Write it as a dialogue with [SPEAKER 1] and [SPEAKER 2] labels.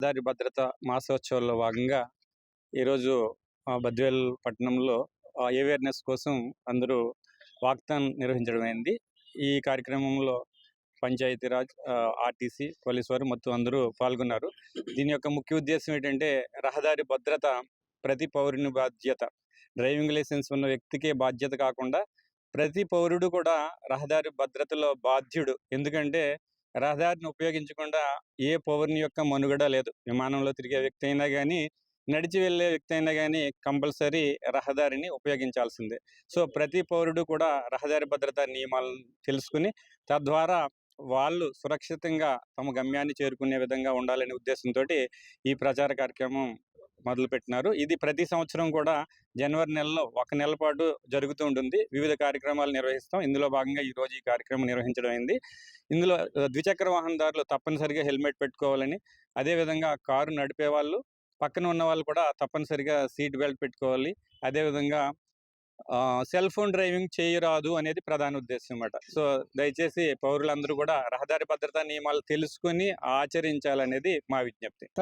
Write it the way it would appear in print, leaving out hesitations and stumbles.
[SPEAKER 1] దారి భద్రత మాసోత్సవాల్లో భాగంగా ఈరోజు బద్వేల్ పట్టణంలో అవేర్నెస్ కోసం అందరూ వాక్థాన్ నిర్వహించడం అయింది. ఈ కార్యక్రమంలో పంచాయతీరాజ్, ఆర్టీసీ, పోలీసు వారు మొత్తం అందరూ పాల్గొన్నారు. దీని యొక్క ముఖ్య ఉద్దేశం ఏంటంటే రహదారి భద్రత ప్రతి పౌరుని బాధ్యత. డ్రైవింగ్ లైసెన్స్ ఉన్న వ్యక్తికే బాధ్యత కాకుండా ప్రతి పౌరుడు కూడా రహదారి భద్రతలో బాధ్యుడు. ఎందుకంటే రహదారిని ఉపయోగించకుండా ఏ పౌరుని యొక్క మనుగడ లేదు. విమానంలో తిరిగే వ్యక్తి అయినా కానీ, నడిచి వెళ్ళే వ్యక్తి అయినా కానీ కంపల్సరీ రహదారిని ఉపయోగించాల్సిందే. సో ప్రతి పౌరుడు కూడా రహదారి భద్రతా నియమాలను తెలుసుకుని తద్వారా వాళ్ళు సురక్షితంగా తమ గమ్యాన్ని చేరుకునే విధంగా ఉండాలనే ఉద్దేశంతో ఈ ప్రచార కార్యక్రమం మొదలుపెట్టినారు. ఇది ప్రతి సంవత్సరం కూడా జనవరి నెలలో 1 నెల పాటు జరుగుతూ ఉంటుంది. వివిధ కార్యక్రమాలు నిర్వహిస్తాం. ఇందులో భాగంగా ఈరోజు ఈ కార్యక్రమం నిర్వహించడం అయింది. ఇందులో ద్విచక్ర వాహనదారులు తప్పనిసరిగా హెల్మెట్ పెట్టుకోవాలని, అదేవిధంగా కారు నడిపే వాళ్ళు, పక్కన ఉన్న వాళ్ళు కూడా తప్పనిసరిగా సీట్ బెల్ట్ పెట్టుకోవాలి. అదేవిధంగా సెల్ ఫోన్ డ్రైవింగ్ చేయరాదు అనేది ప్రధాన ఉద్దేశం అన్నమాట. సో దయచేసి పౌరులందరూ కూడా రహదారి భద్రతా నియమాలు తెలుసుకుని ఆచరించాలనేది మా విజ్ఞప్తి.